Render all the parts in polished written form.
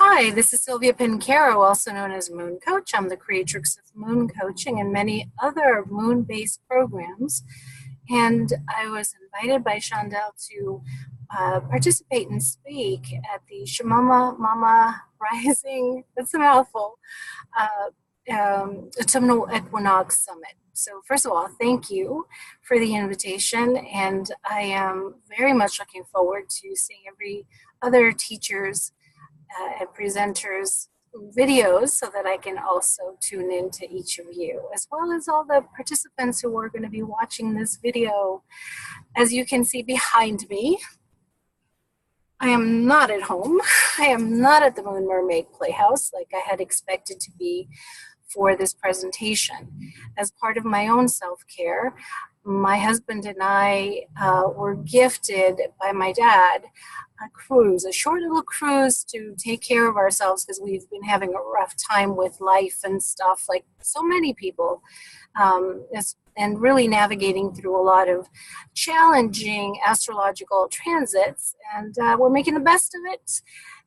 Hi, this is Silvia Pancaro, also known as MoonCoach. I'm the Creatrix of Moon Coaching and many other moon-based programs. And I was invited by Chandel to participate and speak at the ShaMama Mama Rising, that's a mouthful, Autumnal Equinox Summit. So first of all, thank you for the invitation, and I am very much looking forward to seeing every other teacher's and presenters' videos so that I can also tune in to each of you, as well as all the participants who are going to be watching this video. As you can see behind me, I am not at home. I am not at the Moon Mermaid Playhouse like I had expected to be for this presentation. As part of my own self-care, my husband and I were gifted by my dad a cruise, a short little cruise to take care of ourselves because we've been having a rough time with life and stuff like so many people, and really navigating through a lot of challenging astrological transits, and we're making the best of it.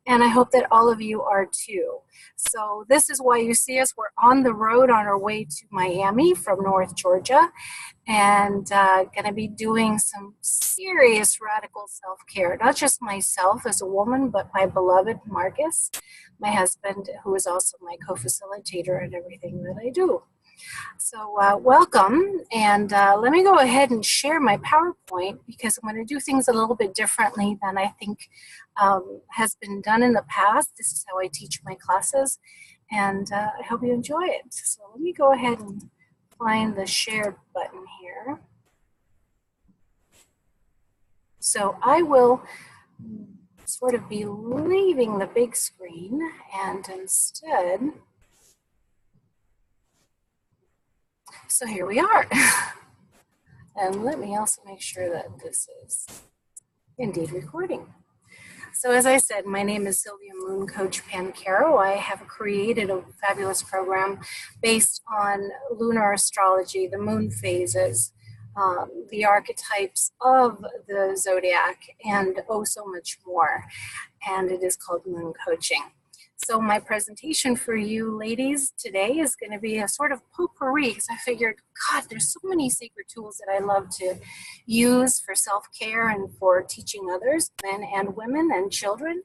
And I hope that all of you are too. So this is why you see us. We're on the road on our way to Miami from North Georgia, and going to be doing some serious radical self-care. Not just myself as a woman, but my beloved Marcus, my husband, who is also my co-facilitator in everything that I do. So welcome, and let me go ahead and share my PowerPoint because I'm going to do things a little bit differently than I think has been done in the past. This is how I teach my classes, and I hope you enjoy it. So let me go ahead and find the share button here. So I will sort of be leaving the big screen and instead, so here we are. And let me also make sure that this is indeed recording. So as I said, my name is Silvia MoonCoach Pancaro. I have created a fabulous program based on lunar astrology, the moon phases, the archetypes of the zodiac, and oh so much more. And it is called MoonCoaching. So my presentation for you ladies today is going to be a sort of potpourri because I figured, God, there's so many sacred tools that I love to use for self-care and for teaching others, men and women and children.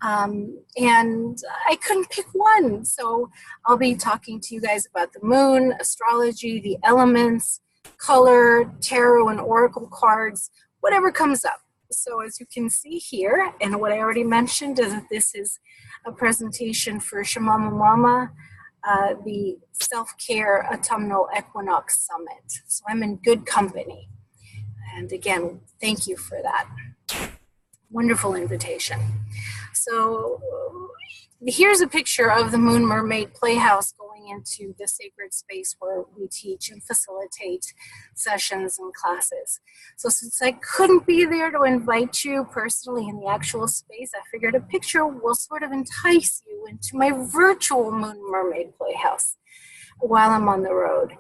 And I couldn't pick one. So I'll be talking to you guys about the moon, astrology, the elements, color, tarot and oracle cards, whatever comes up. So as you can see here, and what I already mentioned is that this is a presentation for ShaMama Mama, the Self-Care Autumnal Equinox Summit. So I'm in good company. And again, thank you for that wonderful invitation. So here's a picture of the Moon Mermaid Playhouse going into the sacred space where we teach and facilitate sessions and classes. So since I couldn't be there to invite you personally in the actual space, I figured a picture will sort of entice you into my virtual Moon Mermaid Playhouse while I'm on the road.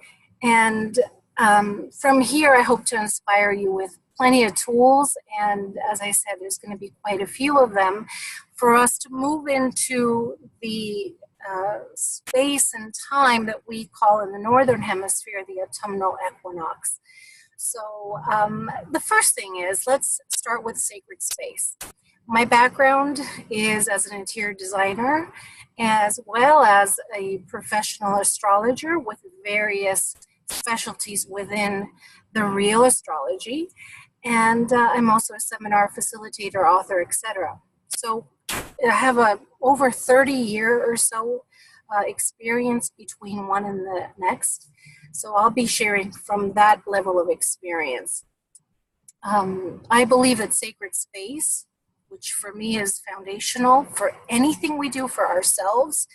And from here, I hope to inspire you with plenty of tools, and as I said, there's going to be quite a few of them for us to move into the space and time that we call in the Northern Hemisphere the Autumnal Equinox. So the first thing is, let's start with sacred space. My background is as an interior designer, as well as a professional astrologer with various specialties within the real astrology. And I'm also a seminar facilitator, author, etc. So I have a over 30-year or so experience between one and the next. So I'll be sharing from that level of experience. I believe that sacred space, which for me is foundational for anything we do for ourselves,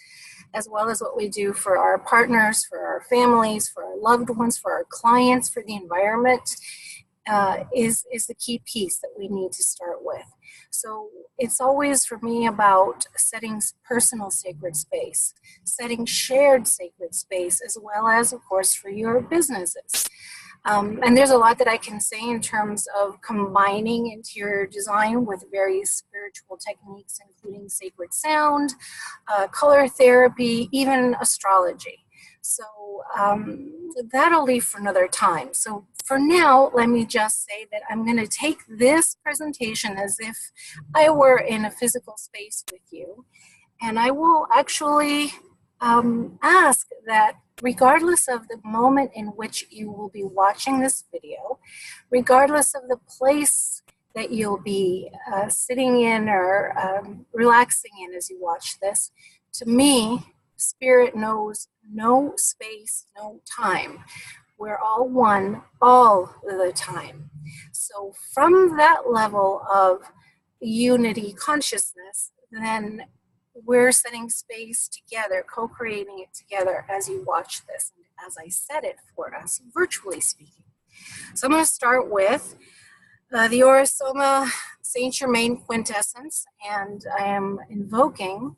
as well as what we do for our partners, for our families, for our loved ones, for our clients, for the environment, is the key piece that we need to start with. So it's always for me about setting personal sacred space, setting shared sacred space, as well as, of course, for your businesses. And there's a lot that I can say in terms of combining interior design with various spiritual techniques, including sacred sound, color therapy, even astrology. So that'll leave for another time. So for now, let me just say that I'm going to take this presentation as if I were in a physical space with you. And I will actually ask that regardless of the moment in which you will be watching this video, regardless of the place that you'll be sitting in or relaxing in as you watch this, to me, Spirit knows no space, no time. We're all one all the time. So from that level of unity consciousness, then we're setting space together, co-creating it together as you watch this, and as I set it for us, virtually speaking. So I'm going to start with the Orosoma Saint Germain quintessence, and I am invoking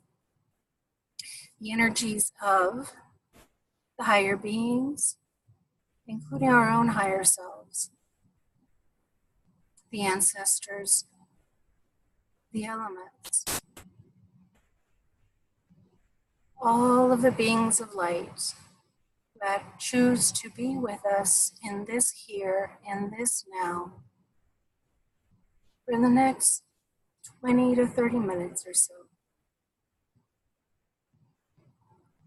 the energies of the higher beings, including our own higher selves, the ancestors, the elements, all of the beings of light that choose to be with us in this here, in this now, for the next 20 to 30 minutes or so.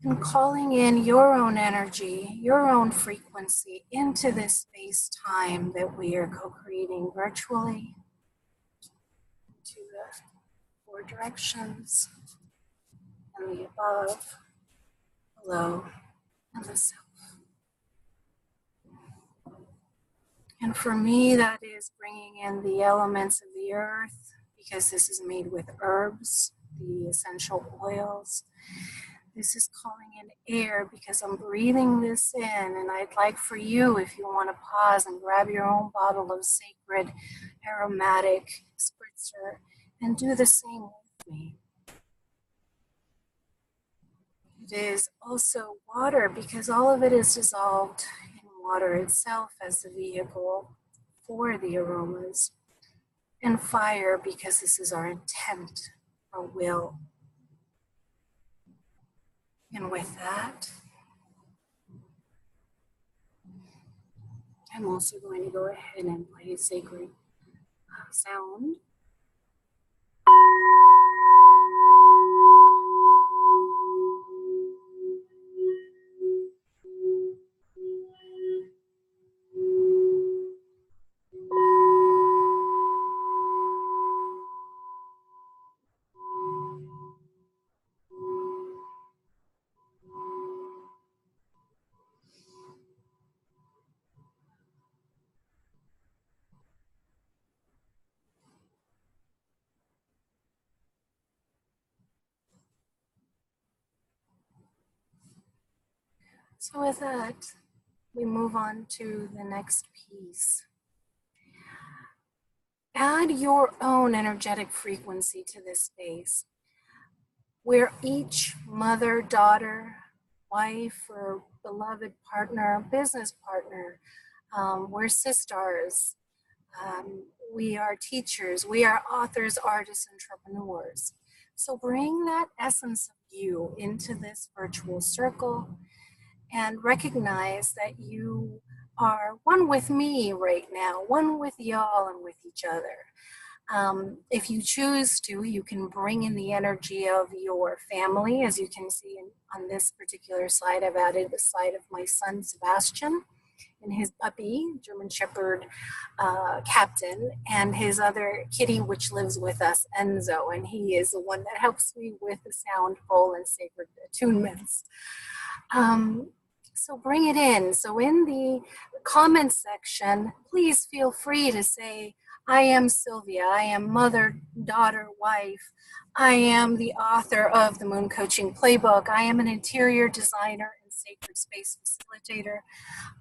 And calling in your own energy, your own frequency into this space-time that we are co-creating virtually to the four directions and the above, below, and the self. And for me, that is bringing in the elements of the earth, because this is made with herbs, the essential oils. This is calling in air because I'm breathing this in, and I'd like for you, if you want to pause and grab your own bottle of sacred aromatic spritzer and do the same with me. It is also water because all of it is dissolved in water itself as the vehicle for the aromas. And fire because this is our intent, our will. And with that, I'm also going to go ahead and play a sacred sound. So with that, we move on to the next piece. Add your own energetic frequency to this space, where each mother, daughter, wife, or beloved partner, business partner, we're SiStars, we are teachers, we are authors, artists, entrepreneurs. So bring that essence of you into this virtual circle and recognize that you are one with me right now, one with y'all and with each other. If you choose to, you can bring in the energy of your family. As you can see on this particular slide, I've added the slide of my son, Sebastian, and his puppy, German Shepherd Captain, and his other kitty, which lives with us, Enzo, and he is the one that helps me with the sound bowl and sacred attunements. So bring it in. So in the comments section, please feel free to say, I am Silvia, I am mother, daughter, wife, I am the author of the Moon Coaching Playbook, I am an interior designer and sacred space facilitator,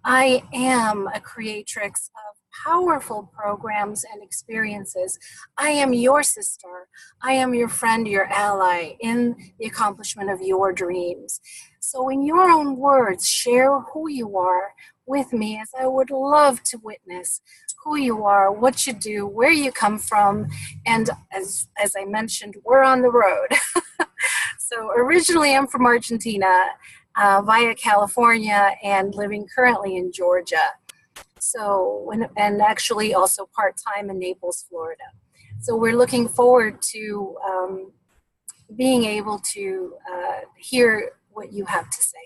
I am a creatrix of powerful programs and experiences, I am your sister, I am your friend, your ally in the accomplishment of your dreams. So in your own words, share who you are, with me, as I would love to witness who you are, what you do, where you come from, and as I mentioned, we're on the road. So originally I'm from Argentina, via California, and living currently in Georgia. So, and actually also part-time in Naples, Florida. So we're looking forward to being able to hear what you have to say.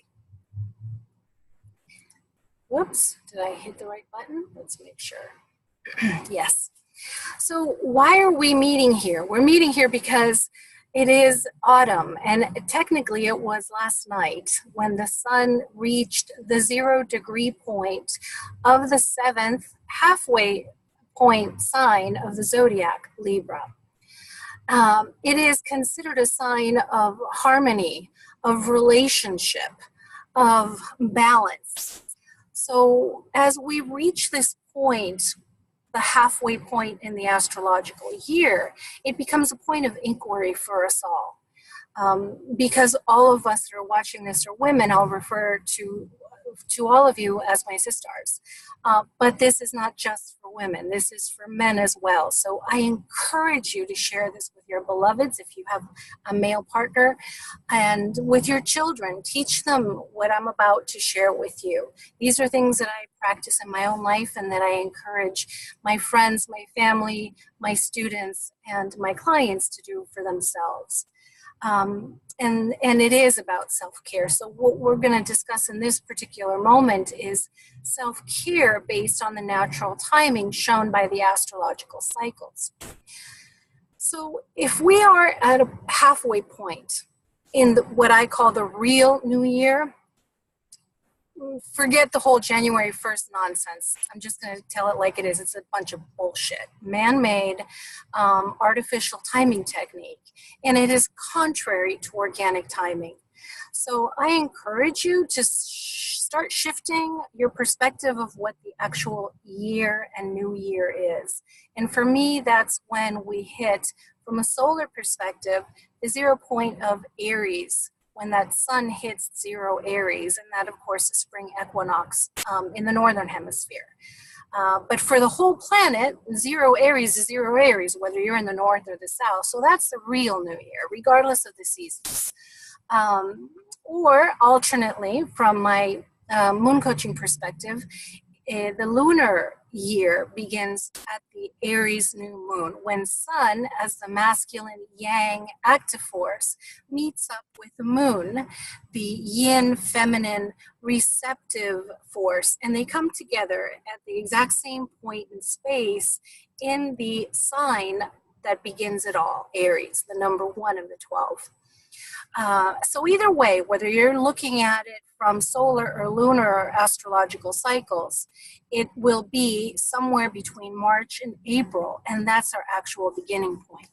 Whoops, did I hit the right button? Let's make sure. Yes. So why are we meeting here? We're meeting here because it is autumn, and technically it was last night when the sun reached the 0-degree point of the 7th halfway point sign of the zodiac, Libra. It is considered a sign of harmony, of relationship, of balance. So as we reach this point, the halfway point in the astrological year, it becomes a point of inquiry for us all. Because all of us that are watching this are women, I'll refer to all of you as my SiStars. But this is not just for women, this is for men as well. So I encourage you to share this with your beloveds if you have a male partner, and with your children. Teach them what I'm about to share with you. These are things that I practice in my own life and that I encourage my friends, my family, my students, and my clients to do for themselves. And it is about self-care. So what we're going to discuss in this particular moment is self-care based on the natural timing shown by the astrological cycles. So if we are at a halfway point in what I call the real new year, forget the whole January 1st nonsense. I'm just going to tell it like it is. It's a bunch of bullshit. Man-made, artificial timing technique. And it is contrary to organic timing. So I encourage you to start shifting your perspective of what the actual year and new year is. And for me, that's when we hit, from a solar perspective, the 0 point of Aries, when that sun hits 0 Aries, and that of course is spring equinox in the Northern Hemisphere. But for the whole planet, 0 Aries is 0 Aries, whether you're in the north or the south. So that's the real new year, regardless of the seasons. Or alternately, from my moon coaching perspective, the lunar year begins at the Aries new moon, when sun, as the masculine yang active force, meets up with the moon, the yin feminine receptive force, and they come together at the exact same point in space in the sign that begins it all, Aries, the number 1 of the 12. So either way, whether you're looking at it from solar or lunar or astrological cycles, it will be somewhere between March and April, and that's our actual beginning point.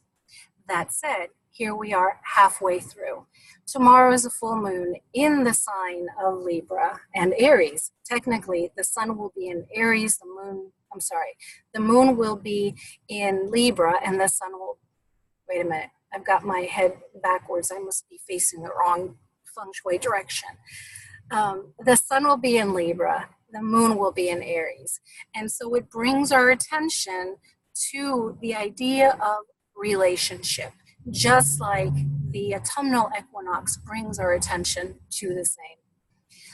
That said, here we are halfway through. Tomorrow is a full moon in the sign of Libra and Aries. Technically, the sun will be in Aries, the moon will be in Libra, and the sun will, wait a minute, I've got my head backwards. I must be facing the wrong feng shui direction. The sun will be in Libra, the moon will be in Aries. And so it brings our attention to the idea of relationship, just like the autumnal equinox brings our attention to the same.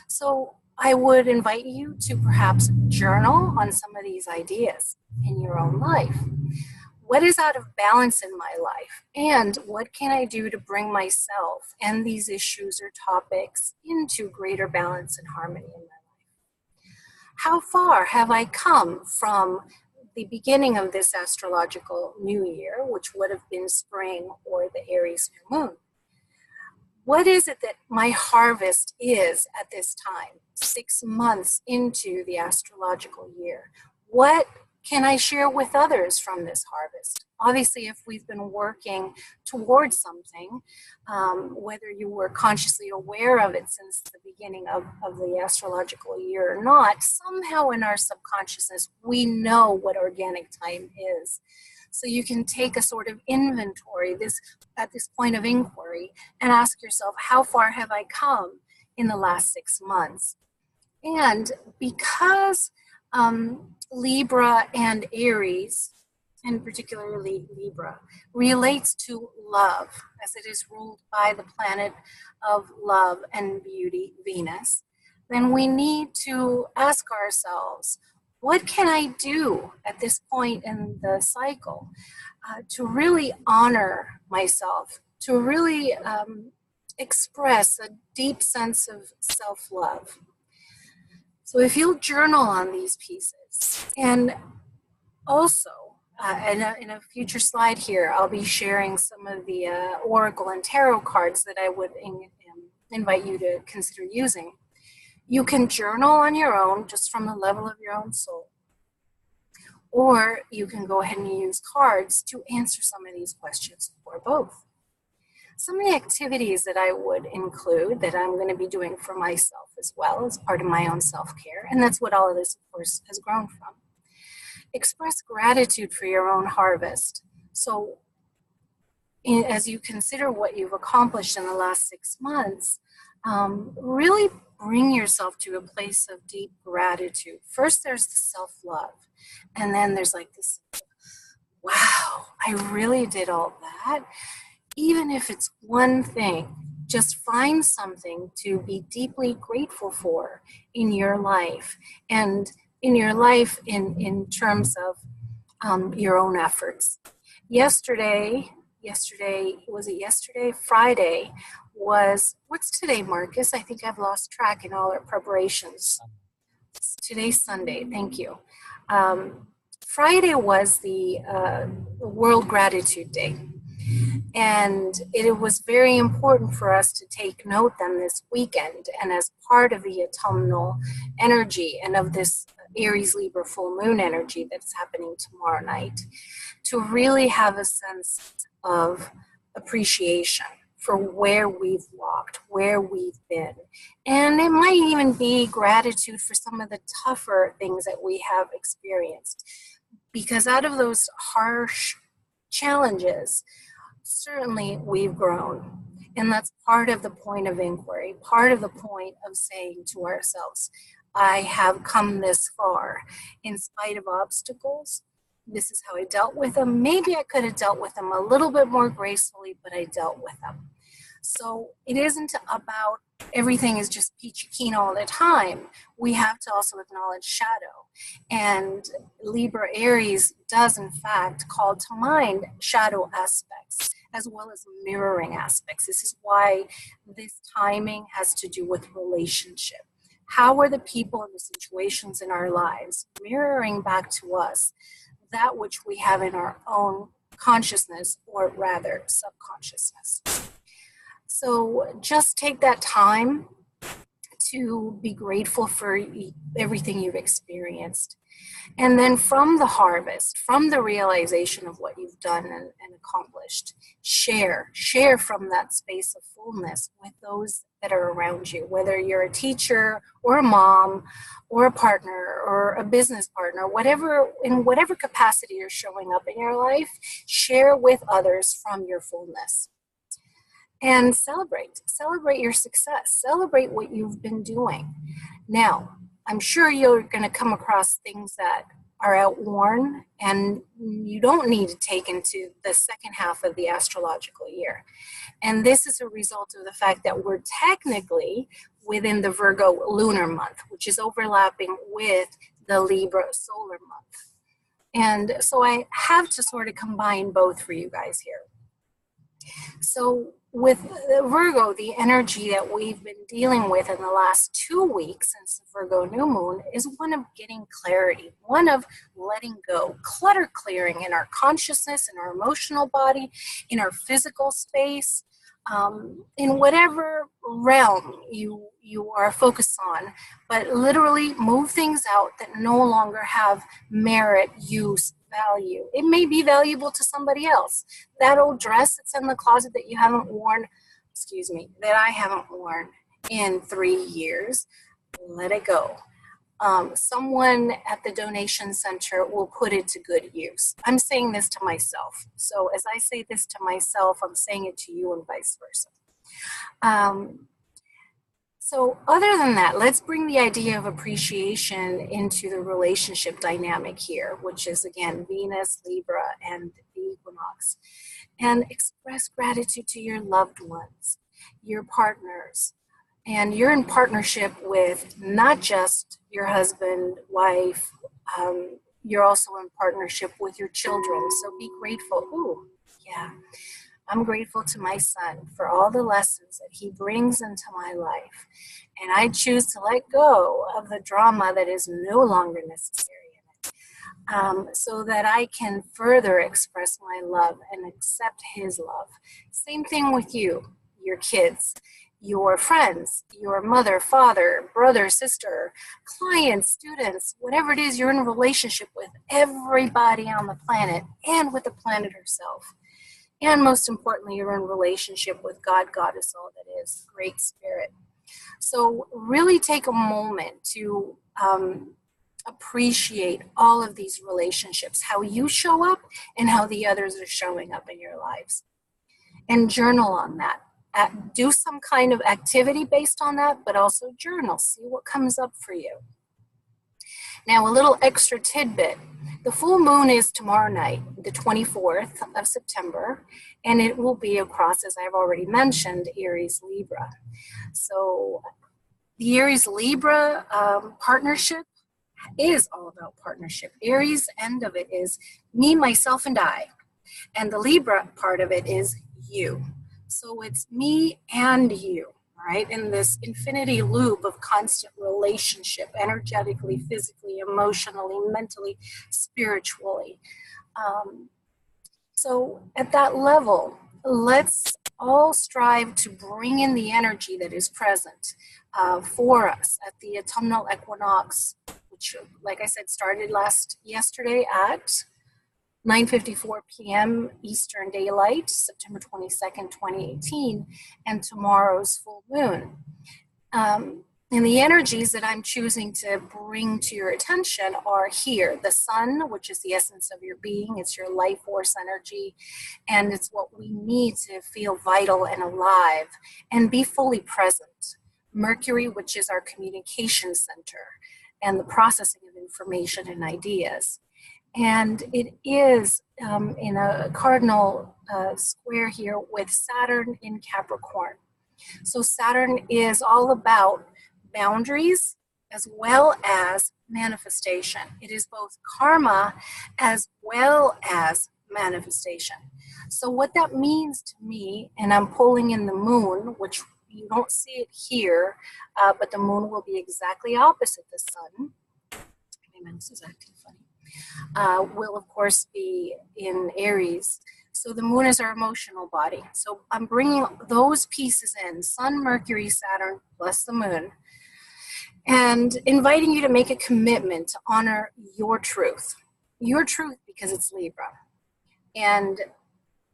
So I would invite you to perhaps journal on some of these ideas in your own life. What is out of balance in my life? And what can I do to bring myself and these issues or topics into greater balance and harmony in my life? How far have I come from the beginning of this astrological new year, which would have been spring or the Aries new moon? What is it that my harvest is at this time, 6 months into the astrological year? What can I share with others from this harvest? Obviously, if we've been working towards something, whether you were consciously aware of it since the beginning of the astrological year or not, somehow in our subconsciousness, we know what organic time is. So you can take a sort of inventory at this point of inquiry and ask yourself, how far have I come in the last 6 months? And because Libra and Aries, and particularly Libra, relates to love, as it is ruled by the planet of love and beauty, Venus, then we need to ask ourselves, what can I do at this point in the cycle to really honor myself, to really express a deep sense of self-love? So if you'll journal on these pieces, and also in a future slide here, I'll be sharing some of the oracle and tarot cards that I would invite you to consider using. You can journal on your own, just from the level of your own soul. Or you can go ahead and use cards to answer some of these questions, or both. Some of the activities that I would include, that I'm going to be doing for myself as well, as part of my own self-care, and that's what all of this, of course, has grown from. Express gratitude for your own harvest. So as you consider what you've accomplished in the last 6 months, really bring yourself to a place of deep gratitude. First, there's the self-love, and then there's like this, wow, I really did all that. Even if it's one thing, just find something to be deeply grateful for in your life, and in your life in terms of your own efforts. Friday was, what's today, Marcus? I think I've lost track in all our preparations. Today's Sunday, thank you. Friday was the World Gratitude Day. And it was very important for us to take note then this weekend, and as part of the autumnal energy and of this Aries Libra full moon energy that's happening tomorrow night, to really have a sense of appreciation for where we've walked, where we've been. And it might even be gratitude for some of the tougher things that we have experienced. Because out of those harsh challenges, certainly we've grown. And that's part of the point of inquiry, part of the point of saying to ourselves, I have come this far in spite of obstacles. This is how I dealt with them. Maybe I could have dealt with them a little bit more gracefully, but I dealt with them. So it isn't about everything is just peachy keen all the time. We have to also acknowledge shadow. And Libra Aries does, in fact, call to mind shadow aspects as well as mirroring aspects. This is why this timing has to do with relationship. How are the people and the situations in our lives mirroring back to us that which we have in our own consciousness, or rather subconsciousness? So just take that time to be grateful for everything you've experienced. And then from the harvest, from the realization of what you've done and accomplished, share from that space of fullness with those that are around you, whether you're a teacher or a mom or a partner or a business partner, in whatever capacity you're showing up in your life, share with others from your fullness. And celebrate your success, celebrate what you've been doing. Now, I'm sure you're going to come across things that are outworn and you don't need to take into the second half of the astrological year. And this is a result of the fact that we're technically within the Virgo lunar month, which is overlapping with the Libra solar month. And so I have to sort of combine both for you guys here. So with Virgo, the energy that we've been dealing with in the last 2 weeks since the Virgo new moon is one of getting clarity, one of letting go, clutter clearing in our consciousness, in our emotional body, in our physical space, in whatever realm you are focused on, but literally move things out that no longer have merit, use, value. It may be valuable to somebody else. That old dress that's in the closet that you haven't worn, that I haven't worn in 3 years, let it go. Someone at the donation center will put it to good use. I'm saying this to myself. So as I say this to myself, I'm saying it to you and vice versa. So other than that, let's bring the idea of appreciation into the relationship dynamic here, which is again, Venus, Libra, and the equinox. And express gratitude to your loved ones, your partners. And you're in partnership with not just your husband, wife, you're also in partnership with your children. So be grateful. Ooh, yeah. I'm grateful to my son for all the lessons that he brings into my life. And I choose to let go of the drama that is no longer necessary in it, so that I can further express my love and accept his love. Same thing with you, your kids, your friends, your mother, father, brother, sister, clients, students, whatever it is you're in a relationship with, everybody on the planet and with the planet herself. And most importantly, you're in relationship with God, Goddess, all that is, Great Spirit. So really take a moment to appreciate all of these relationships, how you show up and how the others are showing up in your lives. And journal on that. Do some kind of activity based on that, but also journal. See what comes up for you. Now, a little extra tidbit. The full moon is tomorrow night, the 24th of September, and it will be across, as I've already mentioned, Aries Libra. So the Aries Libra partnership is all about partnership. Aries end of it is me, myself, and I. And the Libra part of it is you. So it's me and you. Right, in this infinity loop of constant relationship, energetically, physically, emotionally, mentally, spiritually. So at that level, let's all strive to bring in the energy that is present for us at the Autumnal Equinox, which, like I said, started yesterday at 9:54 p.m. Eastern Daylight, September 22nd, 2018, and tomorrow's full moon. And the energies that I'm choosing to bring to your attention are here. The sun, which is the essence of your being, it's your life force energy, and it's what we need to feel vital and alive and be fully present. Mercury, which is our communication center and the processing of information and ideas. And it is in a cardinal square here with Saturn in Capricorn. So Saturn is all about boundaries as well as manifestation. It is both karma as well as manifestation. So what that means to me, and I'm pulling in the moon, which you don't see it here, but the moon will be exactly opposite the sun. This is acting funny. Will of course be in Aries. So the moon is our emotional body. So I'm bringing those pieces in, Sun, Mercury, Saturn, plus the moon, and inviting you to make a commitment to honor your truth because it's Libra. And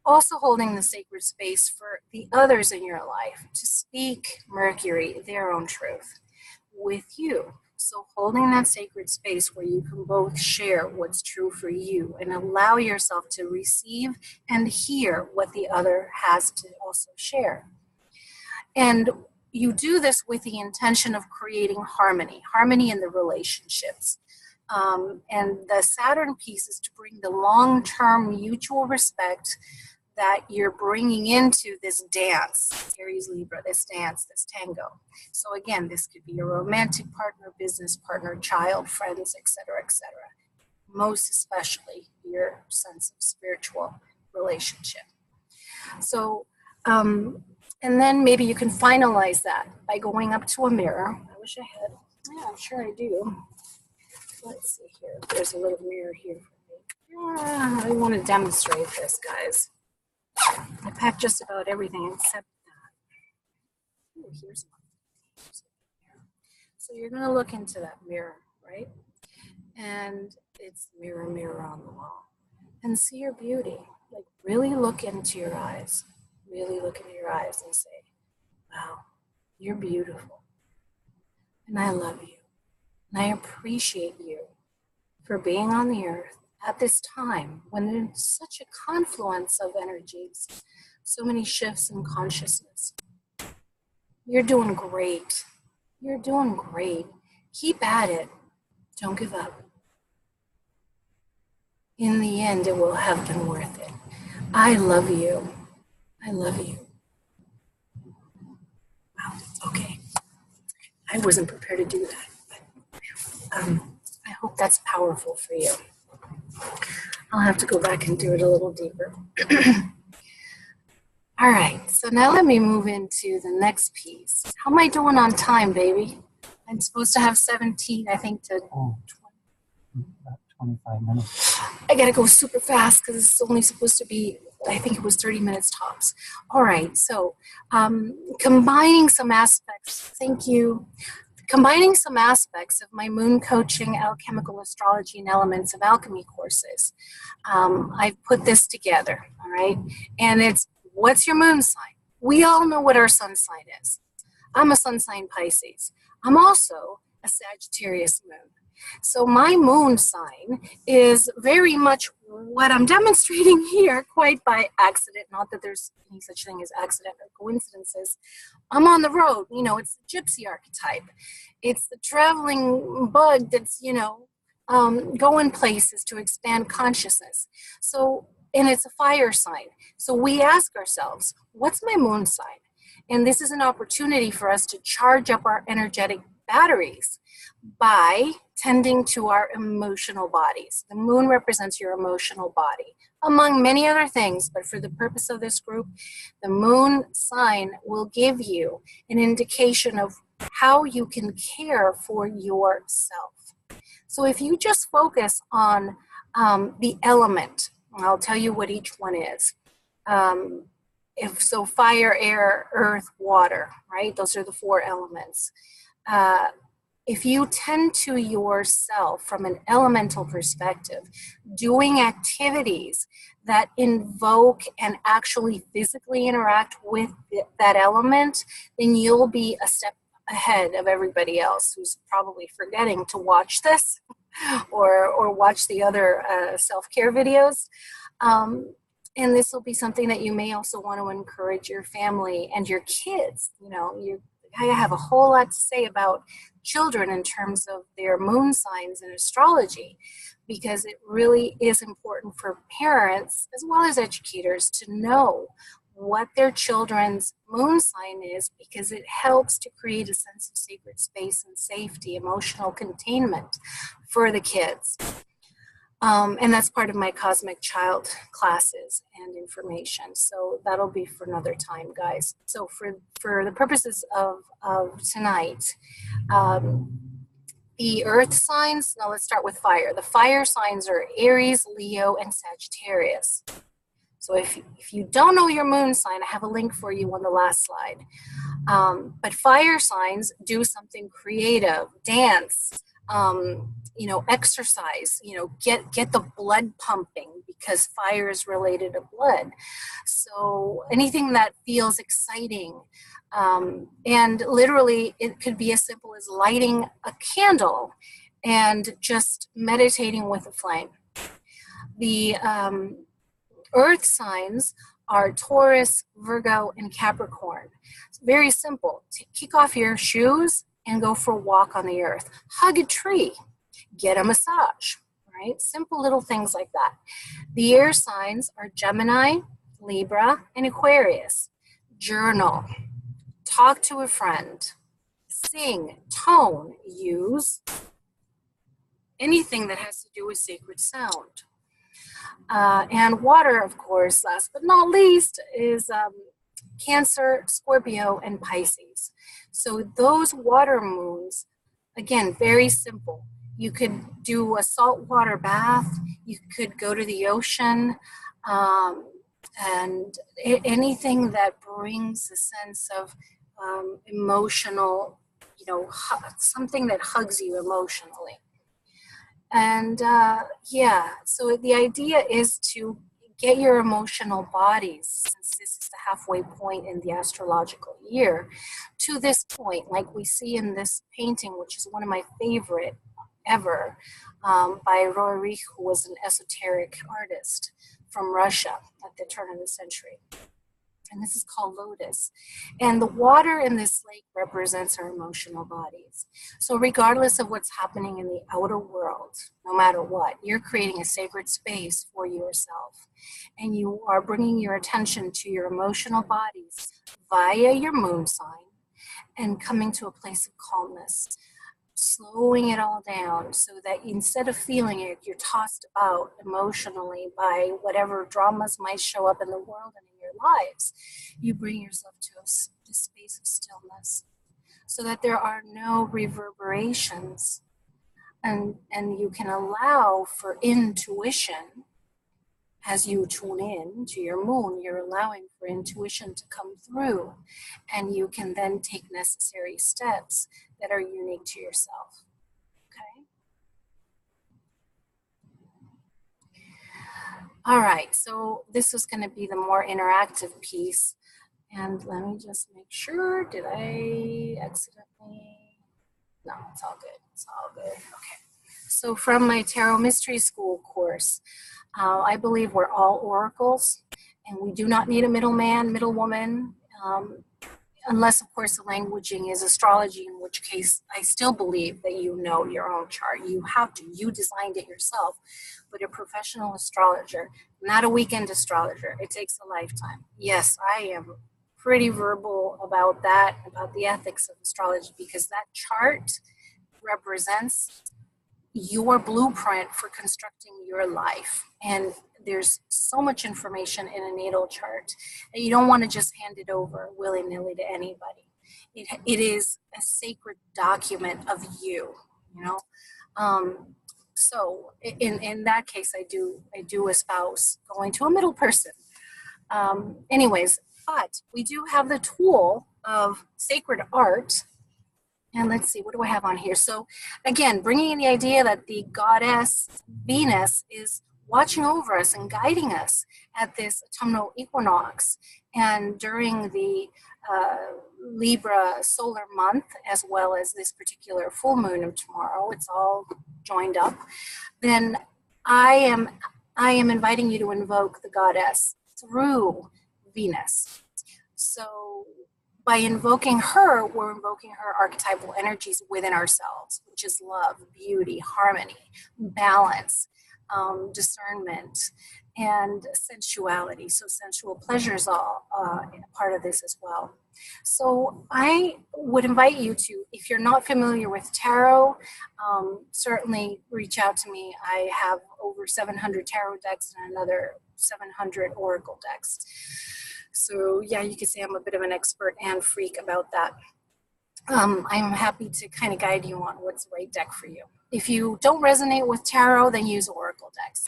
also holding the sacred space for the others in your life to speak Mercury, their own truth, with you. So holding that sacred space where you can both share what's true for you and allow yourself to receive and hear what the other has to also share. And you do this with the intention of creating harmony in the relationships. And the Saturn piece is to bring the long-term mutual respect that you're bringing into this dance, Aries Libra, this dance, this tango. So again, this could be a romantic partner, business partner, child, friends, etc., etc. Most especially your sense of spiritual relationship. So, and then maybe you can finalize that by going up to a mirror. I wish I had, yeah, I'm sure I do. Let's see here. There's a little mirror here for me. I want to demonstrate this, guys. I packed just about everything except that. Ooh, here's one. So you're going to look into that mirror, right? And it's mirror, mirror on the wall. And see your beauty. Like really look into your eyes. Really look into your eyes and say, wow, you're beautiful. And I love you. And I appreciate you for being on the earth at this time when there's such a confluence of energies, so many shifts in consciousness. You're doing great. You're doing great. Keep at it. Don't give up. In the end, it will have been worth it. I love you. I love you. Wow. Okay. I wasn't prepared to do that, but I hope that's powerful for you. I'll have to go back and do it a little deeper. All right, so now let me move into the next piece. How am I doing on time, baby? I'm supposed to have 17, I think, to 20. About 25 minutes. I gotta go super fast because it's only supposed to be, I think it was 30 minutes tops. All right, so combining some aspects, thank you. Combining some aspects of my moon coaching, alchemical astrology, and elements of alchemy courses. I've put this together, all right? And it's, what's your moon sign? We all know what our sun sign is. I'm a sun sign Pisces. I'm also a Sagittarius moon. So my moon sign is very much what I'm demonstrating here, quite by accident. Not that there's any such thing as accident or coincidences. I'm on the road. You know, it's the gypsy archetype. It's the traveling bug that's, going places to expand consciousness. So, and it's a fire sign. So we ask ourselves, what's my moon sign? And this is an opportunity for us to charge up our energetic batteries by tending to our emotional bodies. The moon represents your emotional body, among many other things, but for the purpose of this group, the moon sign will give you an indication of how you can care for yourself. So if you just focus on the element, I'll tell you what each one is. So fire, air, earth, water, right? Those are the 4 elements. If you tend to yourself from an elemental perspective, doing activities that invoke and actually physically interact with that element, then you'll be a step ahead of everybody else who's probably forgetting to watch this or watch the other self-care videos. And this will be something that you may also want to encourage your family and your kids. I have a whole lot to say about children in terms of their moon signs in astrology, because it really is important for parents as well as educators to know what their children's moon sign is, because it helps to create a sense of sacred space and safety, emotional containment for the kids. And that's part of my Cosmic Child classes and information. So that'll be for another time, guys. So for the purposes of tonight, the earth signs, now let's start with fire. The fire signs are Aries, Leo, and Sagittarius. So if you don't know your moon sign, I have a link for you on the last slide. But fire signs do something creative, dance, exercise, get the blood pumping, because fire is related to blood. So anything that feels exciting, and literally it could be as simple as lighting a candle and just meditating with a flame. The earth signs are Taurus, Virgo, and Capricorn. It's very simple. Kick off your shoes and go for a walk on the earth. Hug a tree. Get a massage, right? Simple little things like that. The air signs are Gemini, Libra, and Aquarius. Journal. Talk to a friend. Sing, tone, use anything that has to do with sacred sound. And water, of course, last but not least, is Cancer, Scorpio, and Pisces. So those water moons, again, very simple. You could do a saltwater bath. You could go to the ocean, and anything that brings a sense of emotional, something that hugs you emotionally. And so the idea is to get your emotional bodies, since this is the halfway point in the astrological year, to this point, like we see in this painting, which is one of my favorite ever, by Roerich, who was an esoteric artist from Russia at the turn of the century. And this is called lotus. And the water in this lake represents our emotional bodies. So regardless of what's happening in the outer world, no matter what, you're creating a sacred space for yourself. And you are bringing your attention to your emotional bodies via your moon sign and coming to a place of calmness, slowing it all down so that instead of feeling it, you're tossed about emotionally by whatever dramas might show up in the world and in your lives. You bring yourself to a space of stillness so that there are no reverberations, and you can allow for intuition. As you tune in to your moon, you're allowing for intuition to come through, and you can then take necessary steps that are unique to yourself. Okay? All right, so this is going to be the more interactive piece. And let me just make sure, did I accidentally? No, it's all good. It's all good. Okay. So from my Tarot Mystery School course, I believe we're all oracles, and we do not need a middleman, middlewoman, unless, of course, the languaging is astrology, in which case I still believe that you know your own chart. You have to. You designed it yourself. But a professional astrologer, not a weekend astrologer. It takes a lifetime. Yes, I am pretty verbal about that, about the ethics of astrology, because that chart represents your blueprint for constructing your life. And there's so much information in a natal chart that you don't want to just hand it over willy-nilly to anybody. It is a sacred document of you, you know. So in that case, I do espouse going to a middle person. Anyways, but we do have the tool of sacred art. And let's see, what do I have on here? So again, bringing in the idea that the goddess Venus is watching over us and guiding us at this autumnal equinox and during the Libra solar month, as well as this particular full moon of tomorrow. It's all joined up. Then I am inviting you to invoke the goddess through Venus. So by invoking her, we're invoking her archetypal energies within ourselves, which is love, beauty, harmony, balance, discernment, and sensuality. So sensual pleasure is all part of this as well. So I would invite you to, if you're not familiar with tarot, certainly reach out to me. I have over 700 tarot decks and another 700 oracle decks. So yeah, you could say I'm a bit of an expert and freak about that. I'm happy to kind of guide you on what's the right deck for you. If you don't resonate with tarot, then use oracle decks.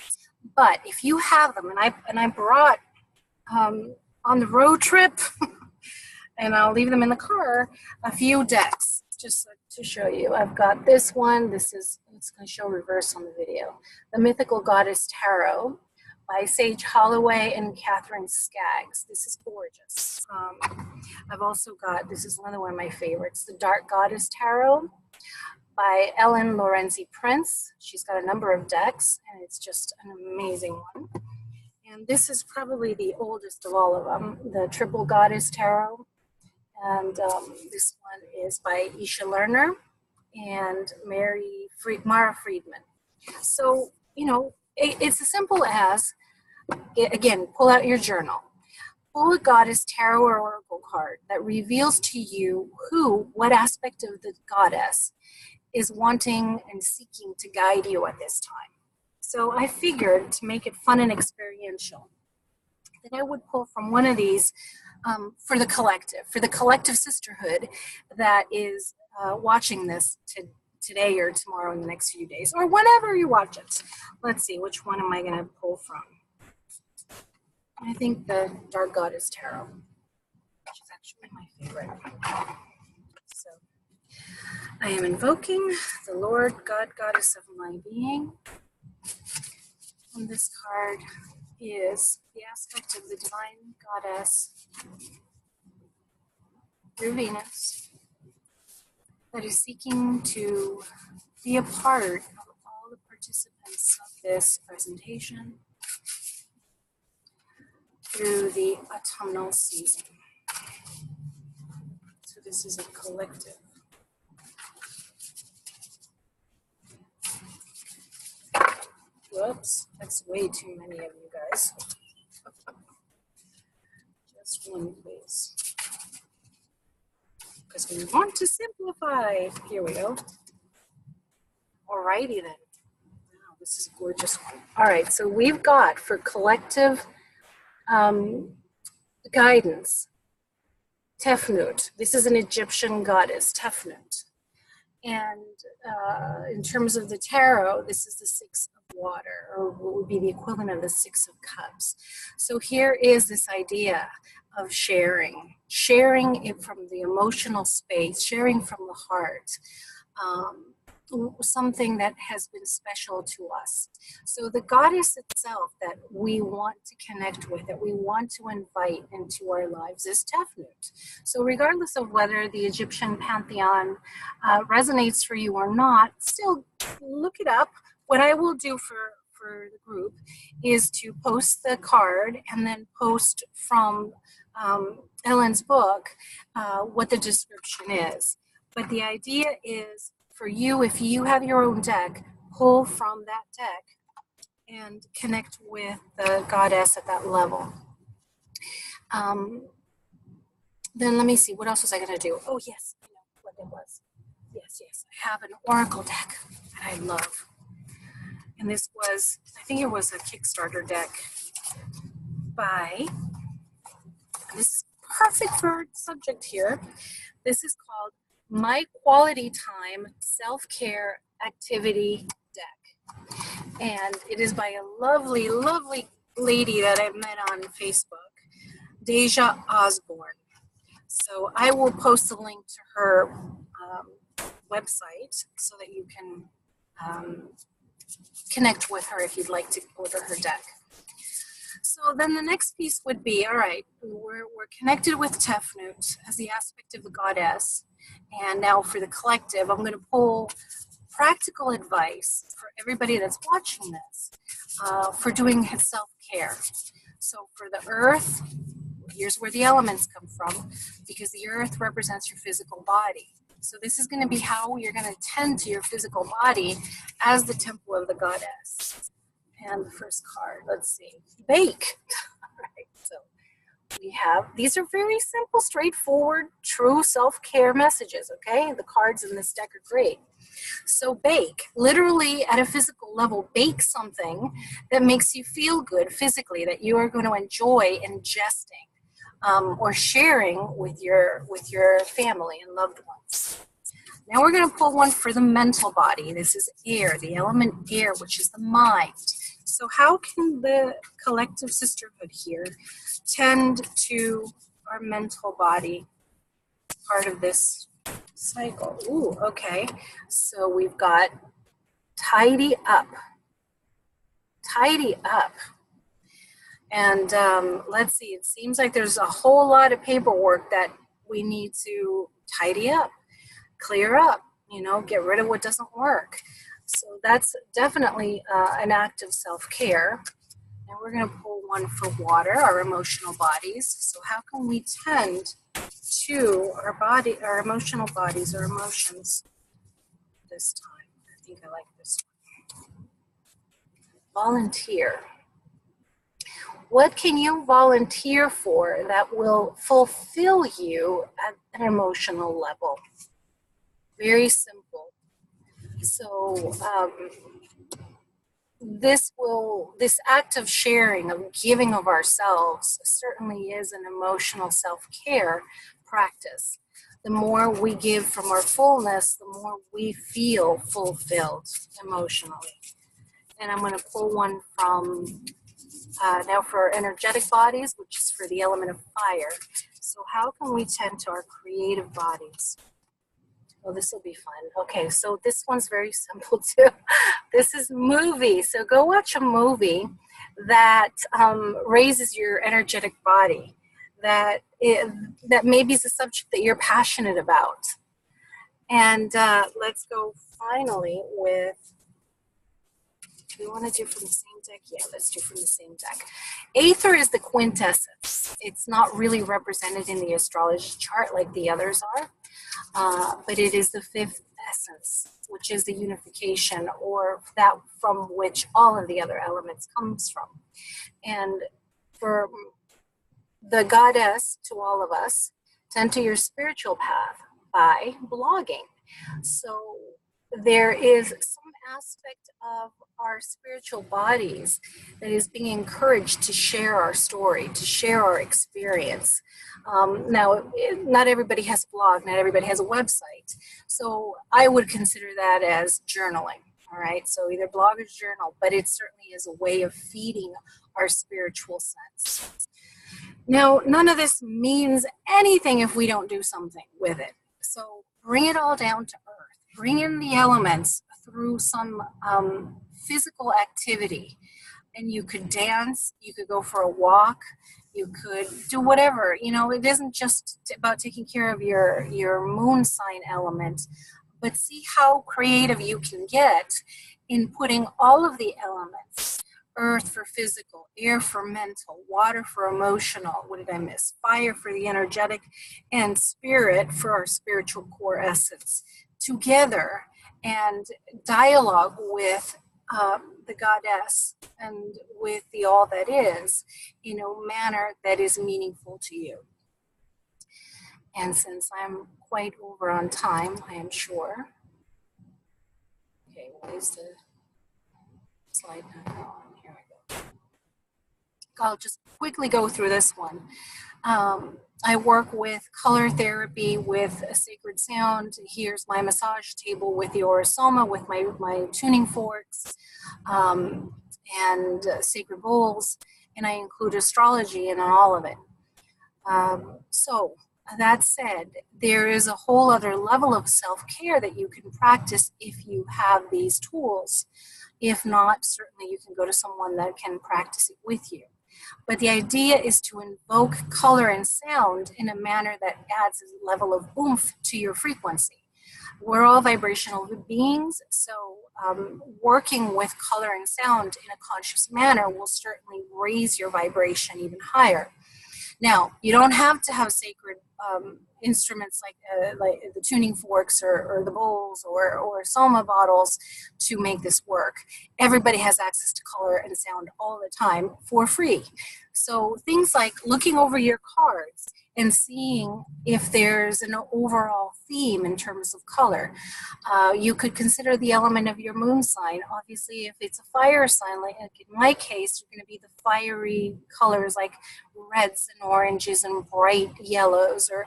But if you have them, and I brought on the road trip, and I'll leave them in the car, a few decks just to show you. I've got this one. It's going to show reverse on the video. The Mythical Goddess Tarot by Sage Holloway and Catherine Skaggs. This is gorgeous. I've also got, this is another one of my favorites, the Dark Goddess Tarot by Ellen Lorenzi Prince. She's got a number of decks, and it's just an amazing one. And this is probably the oldest of all of them, the Triple Goddess Tarot. And this one is by Isha Lerner and Mara Friedman. So, you know, it's as simple as, again, pull out your journal. Pull a goddess tarot or oracle card that reveals to you what aspect of the goddess is wanting and seeking to guide you at this time. So I figured, to make it fun and experiential, that I would pull from one of these for the collective sisterhood that is watching this today or tomorrow in the next few days, or whenever you watch it. Let's see, which one am I going to pull from? I think the Dark Goddess Tarot, which is actually my favorite. So I am invoking the Lord, God, Goddess of my being. And this card is the aspect of the Divine Goddess through Venus that is seeking to be a part of all the participants of this presentation. through the autumnal season. So this is a collective. Whoops, that's way too many of you guys. Just one, please. Because we want to simplify. Here we go. Alrighty then. Wow, this is a gorgeous one. All right, so we've got for collective guidance, Tefnut. This is an Egyptian goddess, Tefnut. And in terms of the tarot, this is the Six of Water, or what would be the equivalent of the Six of Cups. So here is this idea of sharing it from the emotional space, sharing from the heart, something that has been special to us. So the goddess itself that we want to connect with, that we want to invite into our lives is Tefnut. So regardless of whether the Egyptian pantheon resonates for you or not, still look it up. What I will do for the group is to post the card and then post from Ellen's book what the description is. But the idea is for you, if you have your own deck, pull from that deck and connect with the goddess at that level. Then let me see, what else was I going to do? Oh, yes, I know what it was. Yes, I have an oracle deck that I love. And this was, I think it was a Kickstarter deck by, this is perfect for our subject here. This is called My Quality Time Self-Care Activity Deck. And it is by a lovely, lovely lady that I met on Facebook, Deja Osborne. So I will post a link to her website so that you can connect with her if you'd like to order her deck. So then the next piece would be, all right, we're connected with Tefnut as the aspect of the goddess. And now for the collective, I'm going to pull practical advice for everybody that's watching this for doing self-care. So for the earth, here's where the elements come from, because the earth represents your physical body. So this is going to be how you're going to tend to your physical body as the temple of the goddess. And the first card, let's see, bake. All right, so we have, these are very simple, straightforward, true self-care messages, okay? The cards in this deck are great. So bake, literally at a physical level, bake something that makes you feel good physically, that you are going to enjoy ingesting or sharing with your family and loved ones. Now we're going to pull one for the mental body. This is air, the element air, which is the mind. So how can the collective sisterhood here tend to our mental body part of this cycle? Ooh, okay. So we've got tidy up. Tidy up. And let's see, it seems like there's a whole lot of paperwork that we need to tidy up, clear up, get rid of what doesn't work. So that's definitely an act of self-care. Now we're going to pull one for water, our emotional bodies. So how can we tend to our emotional bodies, our emotions this time? I think I like this one. Volunteer. What can you volunteer for that will fulfill you at an emotional level? Very simple. So this act of sharing, of giving of ourselves, certainly is an emotional self-care practice. The more we give from our fullness, the more we feel fulfilled emotionally. And I'm going to pull one from now for energetic bodies, which is for the element of fire. So how can we tend to our creative bodies? Oh, this will be fun. Okay, so this one's very simple too. This is movie. So go watch a movie that raises your energetic body, that maybe is a subject that you're passionate about. And let's go finally with Do we want to do from the same deck? Yeah, let's do from the same deck. Aether is the quintessence. It's not really represented in the astrology chart like the others are, but it is the fifth essence, which is the unification, or that from which all of the other elements comes from. And for the goddess to all of us, to enter your spiritual path by blogging. So there is some aspect of our spiritual bodies that is being encouraged to share our story, to share our experience. Now, not everybody has a blog, not everybody has a website. So I would consider that as journaling, all right? So either blog or journal, but it certainly is a way of feeding our spiritual sense. Now, none of this means anything if we don't do something with it. So bring it all down to earth. Bring in the elements through some physical activity. And you could dance, you could go for a walk, you could do whatever. You know, it isn't just about taking care of your moon sign element, but see how creative you can get in putting all of the elements. Earth for physical, air for mental, water for emotional, what did I miss? Fire for the energetic, and spirit for our spiritual core essence together, and dialogue with the goddess and with the all that is in a manner that is meaningful to you. And since I'm quite over on time, I am sure. Okay, what is the slide now? Here we go. I'll just quickly go through this one. I work with color therapy with a sacred sound. Here's my massage table with the orosoma, with my tuning forks and sacred bowls, and I include astrology in all of it. So that said, there is a whole other level of self-care that you can practice if you have these tools. If not, certainly you can go to someone that can practice it with you. But the idea is to invoke color and sound in a manner that adds a level of oomph to your frequency. We're all vibrational beings, so working with color and sound in a conscious manner will certainly raise your vibration even higher. Now, you don't have to have sacred instruments like the tuning forks or the bowls or soma bottles to make this work. Everybody has access to color and sound all the time for free. So things like looking over your cards and seeing if there's an overall theme in terms of color. You could consider the element of your moon sign. Obviously, if it's a fire sign, like in my case, you're going to be the fiery colors like reds and oranges and bright yellows, or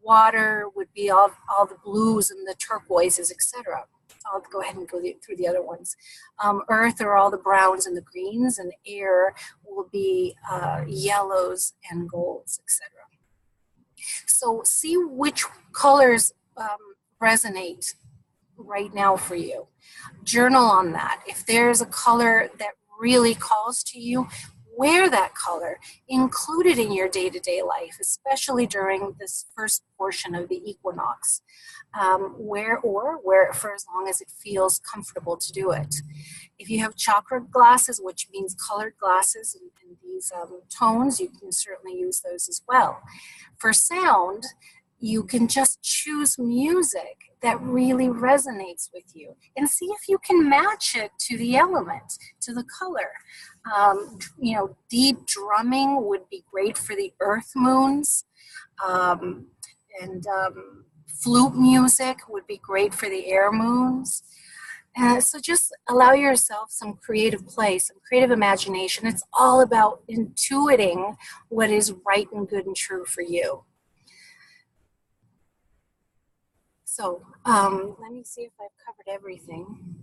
water would be all the blues and the turquoises, etc. I'll go ahead and go through the other ones. Earth are all the browns and the greens, and air will be yellows and golds, etc. So see which colors resonate right now for you. Journal on that. If there's a color that really calls to you, wear that color. Include it in your day-to-day life, especially during this first portion of the equinox. Wear it for as long as it feels comfortable to do it. If you have chakra glasses, which means colored glasses in these tones, you can certainly use those as well. For sound, you can just choose music that really resonates with you and see if you can match it to the element, to the color. Deep drumming would be great for the earth moons, and flute music would be great for the air moons. So just allow yourself some creative play, some creative imagination. It's all about intuiting what is right and good and true for you. So let me see if I've covered everything.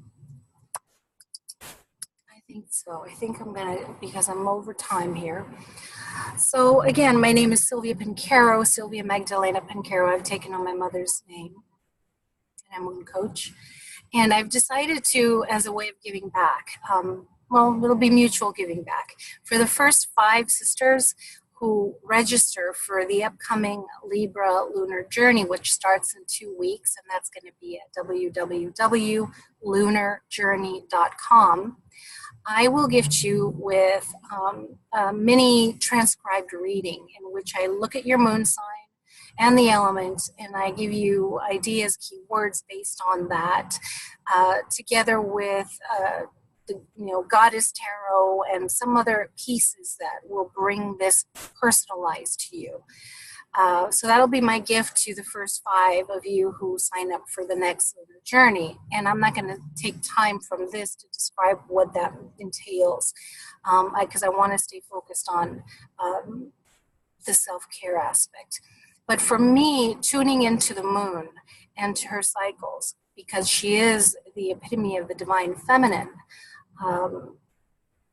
I think so. I think I'm going to, because I'm over time here. So again, my name is Silvia Pancaro, Silvia Magdalena Pancaro. I've taken on my mother's name, and I'm a MoonCoach. And I've decided to, as a way of giving back, it'll be mutual giving back. For the first 5 sisters who register for the upcoming Libra lunar journey, which starts in 2 weeks, and that's going to be at www.lunarjourney.com. I will gift you with a mini transcribed reading in which I look at your moon sign and the element, and I give you ideas, keywords based on that, together with the Goddess Tarot and some other pieces that will bring this personalized to you. So that'll be my gift to the first 5 of you who sign up for the next lunar journey. And I'm not going to take time from this to describe what that entails, because I want to stay focused on the self-care aspect. But for me, tuning into the moon and to her cycles, because she is the epitome of the divine feminine,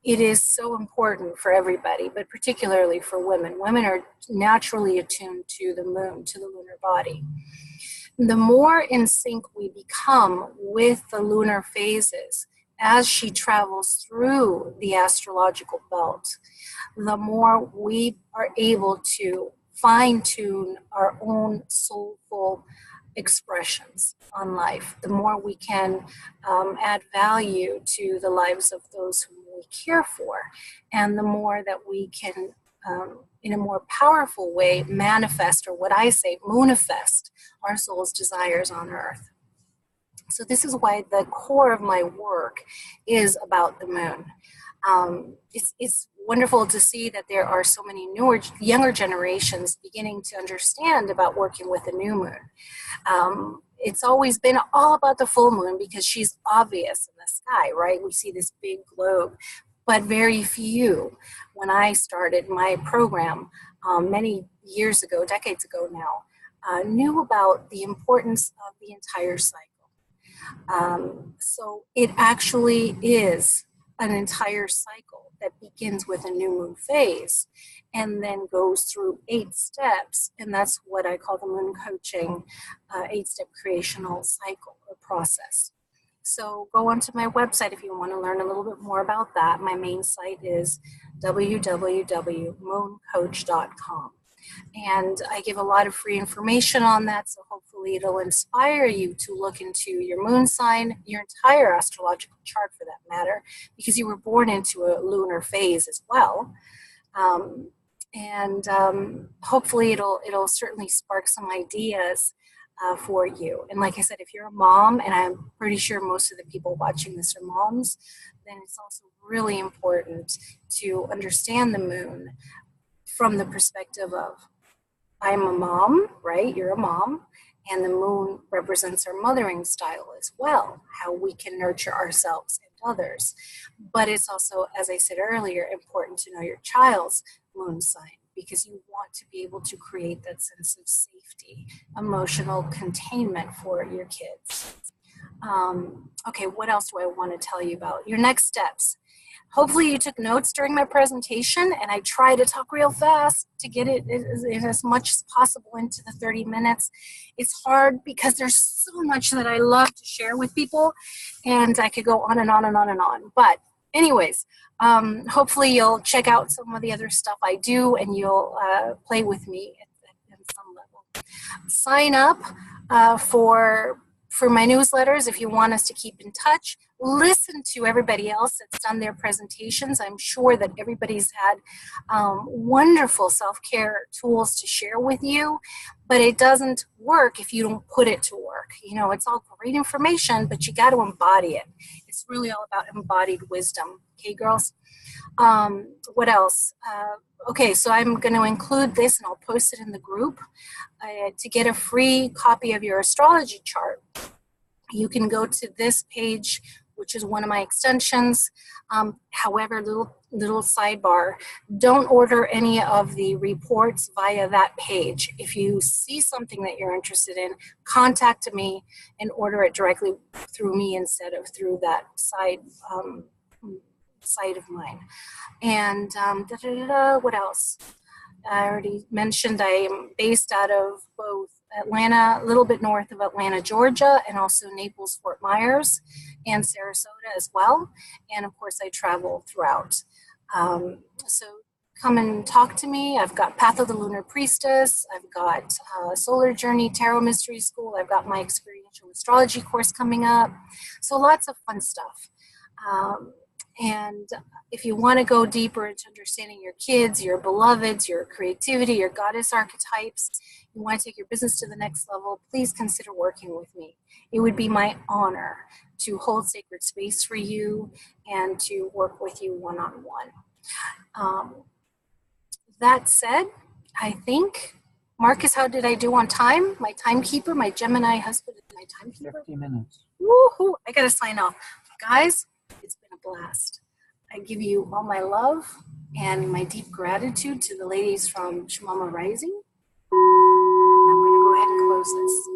it is so important for everybody, but particularly for women. Women are naturally attuned to the moon, to the lunar body. The more in sync we become with the lunar phases as she travels through the astrological belt, the more we are able to fine-tune our own soulful expressions on life, the more we can add value to the lives of those whom we care for, and the more that we can, in a more powerful way, manifest, or what I say, moonifest, our soul's desires on earth. So this is why the core of my work is about the moon. It's wonderful to see that there are so many younger generations beginning to understand about working with the new moon. It's always been all about the full moon because she's obvious in the sky, right? We see this big globe, but very few, when I started my program many years ago, decades ago now, knew about the importance of the entire cycle. So it actually is an entire cycle that begins with a new moon phase and then goes through 8 steps. And that's what I call the MoonCoaching 8-step creational cycle or process. So go onto my website if you want to learn a little bit more about that. My main site is www.mooncoach.com. And I give a lot of free information on that, so hopefully it'll inspire you to look into your moon sign, your entire astrological chart for that matter, because you were born into a lunar phase as well. Hopefully it'll certainly spark some ideas for you. And like I said, if you're a mom, and I'm pretty sure most of the people watching this are moms, then it's also really important to understand the moon from the perspective of, I'm a mom, right? You're a mom, and the moon represents our mothering style as well, how we can nurture ourselves and others. But it's also, as I said earlier, important to know your child's moon sign, because you want to be able to create that sense of safety, emotional containment for your kids. Okay, what else do I want to tell you about? Your next steps. Hopefully you took notes during my presentation, and I try to talk real fast to get it as much as possible into the 30 minutes. It's hard because there's so much that I love to share with people, and I could go on and on and on and on. But anyways, hopefully you'll check out some of the other stuff I do, and you'll play with me at some level. Sign up for my newsletters if you want us to keep in touch. Listen to everybody else that's done their presentations. I'm sure that everybody's had wonderful self-care tools to share with you, but it doesn't work if you don't put it to work. You know, it's all great information, but you got to embody it. It's really all about embodied wisdom. Okay, girls? What else? Okay, so I'm going to include this, and I'll post it in the group. To get a free copy of your astrology chart, you can go to this page, which is one of my extensions. However, little sidebar, don't order any of the reports via that page. If you see something that you're interested in, contact me and order it directly through me instead of through that site of mine. And what else? I already mentioned I am based out of both Atlanta, a little bit north of Atlanta, Georgia, and also Naples, Fort Myers, and Sarasota as well. And of course, I travel throughout. So come and talk to me. I've got Path of the Lunar Priestess. I've got Solar Journey Tarot Mystery School. I've got my experiential astrology course coming up. So lots of fun stuff. And if you want to go deeper into understanding your kids, your beloveds, your creativity, your goddess archetypes, you want to take your business to the next level, please consider working with me. It would be my honor to hold sacred space for you and to work with you one-on-one. That said, I think, Marcus, how did I do on time? My timekeeper, my Gemini husband is my timekeeper. 50 minutes. Woohoo! I gotta sign off. Guys, it's been a blast. I give you all my love and my deep gratitude to the ladies from ShaMama Rising. I'm gonna go ahead and close this.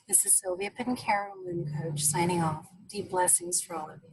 This is Silvia Pancaro, Moon Coach, signing off. Deep blessings for all of you.